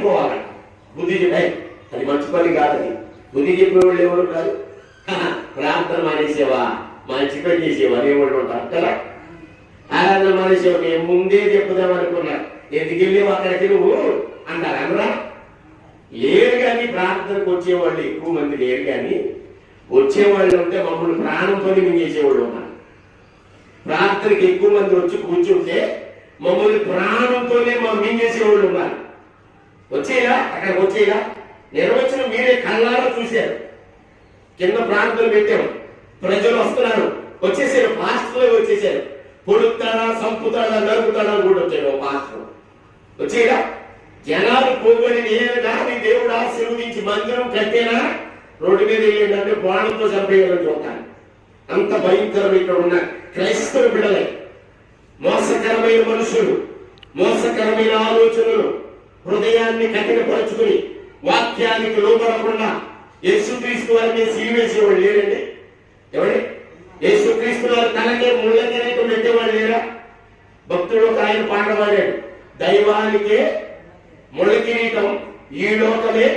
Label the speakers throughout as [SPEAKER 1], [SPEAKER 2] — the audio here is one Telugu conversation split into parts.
[SPEAKER 1] వెళ్ళిపోవాలి. బుద్ధి చెప్పే అది మంచి పని కాదని బుద్ధి చెప్పేవాళ్ళు ఎవరు కాదు. ప్రార్థన మానేసేవా, మంచి పని చేసేవా అనేవాళ్ళు ఉంటారు కదా. ఆరాధన మానేసేవా, నేను ముందే చెప్పుదామనుకున్నా, ఎందుకు వెళ్ళేవా అక్కడికి నువ్వు అంటారు. అనరా? లేరు కానీ ప్రార్థనకు వచ్చేవాళ్ళు ఎక్కువ మంది లేరు, కానీ వచ్చేవాళ్ళు ఉంటే మమ్మల్ని ప్రాణంతో మింగేసేవాళ్ళు ఉన్నారు. ప్రార్థనకి ఎక్కువ మంది వచ్చి కూర్చుంటే మమ్మల్ని ప్రాణంతోనే మింగేసేవాళ్ళు ఉన్నారు. వచ్చేలా అక్కడికి వచ్చేలా నిర్వచనం మీరే కళ్ళారా చూశారు. కింద ప్రార్థనలు పెట్టాము, ప్రజలు వస్తున్నారు, వచ్చేసారు, పాస్టర్లు వచ్చేసారు. పొడుతాడా, సంపుతాడా, నరుకుతాడా కూడా వచ్చాడు పాస్టర్. వచ్చేలా జనాలు పోగొని కానీ దేవుడు ఆశీర్వదించి మందిరం కట్టేనా రోడ్డు మీద వెళ్ళిందంటే బాణంతో చంపేయాలని చూస్తాను. అంత భయంకరం ఇక్కడ ఉన్న క్రైస్తవ బిడ్డలే. మోసకరమైన మనుషులు, మోసకరమైన ఆలోచనలు, హృదయాన్ని కఠినపరుచుకుని వాక్యానికి లోపడకుండా యేసుక్రీస్తు వారిని సిలివేసేవాళ్ళు లేరండి. ఎవరి యేసుక్రీస్తు వారి తనకే ముళ్ళ కిరీటం పెట్టేవాళ్ళు లేరా? భక్తుడు ఒక ఆయన పాట పాడాడు, దైవానికే ముళ్ళ కిరీటం, ఈ లోకమే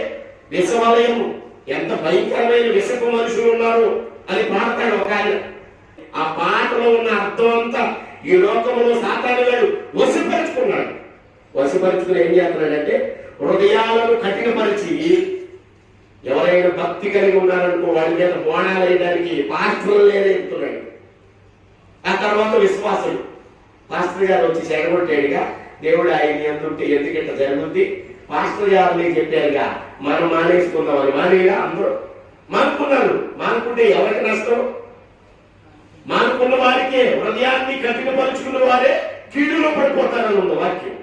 [SPEAKER 1] విషవలయము. ఎంత భయంకరమైన విషపు మనుషులు ఉన్నారు అని పాడతాడు ఒక ఆయన. ఆ పాటలో ఉన్న అర్థం అంతా ఈ లోకంలో సాతాను గారు వశపరుచుకున్నాడు. వశపరుచుకుని ఏం చేస్తున్నాడంటే హృదయాలను కఠినపరిచి, ఎవరైనా భక్తి కలిగి ఉన్నారనుకో వాడి మీద బోణాలు వేయడానికి పాస్టర్లు లేదెత్తున్నాడు. ఆ తర్వాత విశ్వాసులు, పాస్టర్ గారు వచ్చి చెడగొట్టాడుగా, దేవుడు ఆయన ఎందుంటే ఎందుకంటే జరుగుద్ది, పాస్టర్ గారు చెప్పారుగా మనం మానేసుకుందామని. మానేగా అందరూ మానుకున్నారు. మానుకుంటే ఎవరికి నష్టం? మానుకున్న వారికే, హృదయాన్ని కఠినపరుచుకున్న వారే కీడులో పడిపోతారని ఉంది వాక్యం,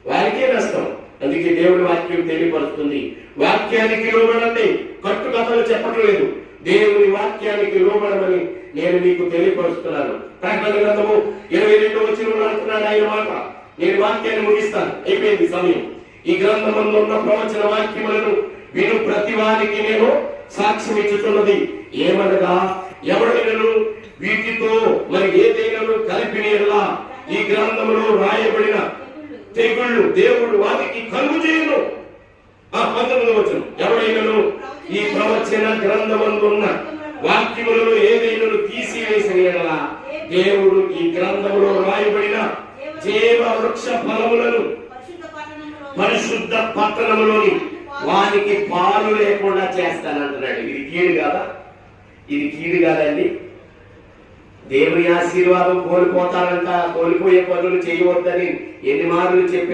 [SPEAKER 1] వారికే నష్టం. అందుకే దేవుడి వాక్యం తెలియపరుస్తుంది, వాక్యానికి లోబడండి. కట్టుకథలు చెప్పట్లేదు, దేవుని వాక్యానికి లోబడమని నేను మీకు తెలియపరుస్తున్నాను. ప్రకటన గ్రంథము 22వ వచనంలో అంటున్నాడు ఆయన మాట. నేను వాక్యాన్ని ముగిస్తాను, అయిపోయింది సమయం. ఈ గ్రంథంలో ఉన్న ప్రవచన వాక్యములను విను ప్రతి వారికి నేను సాక్ష్యం ఇచ్చుతున్నది ఏమనగా, ఎవడైనను వీటితో మరి ఏదైనాను కలిపినలా ఈ గ్రంథంలో రాయబడిన తెగుళ్ళు దేవుడు వారికి కలుగు చేయను. 19వ వచనం, ఎవడైనను ఈ ప్రవచన గ్రంథమందున్న వాక్యములలో ఏదైనా తీసివేసిన యెడల దేవుడు ఈ గ్రంథములో రాయబడిన జీవ వృక్ష ఫలములను పరిశుద్ధ పట్టణములోని వారికి పాలు లేకుండా చేస్తానంటున్నాడు. ఇది కీడు కాదా? ఇది కీడు కాదండి. దేవుని ఆశీర్వాదం కోల్పోతారంట, కోల్పోయే పనులు చేయవద్దని ఎన్ని మార్లు చెప్పి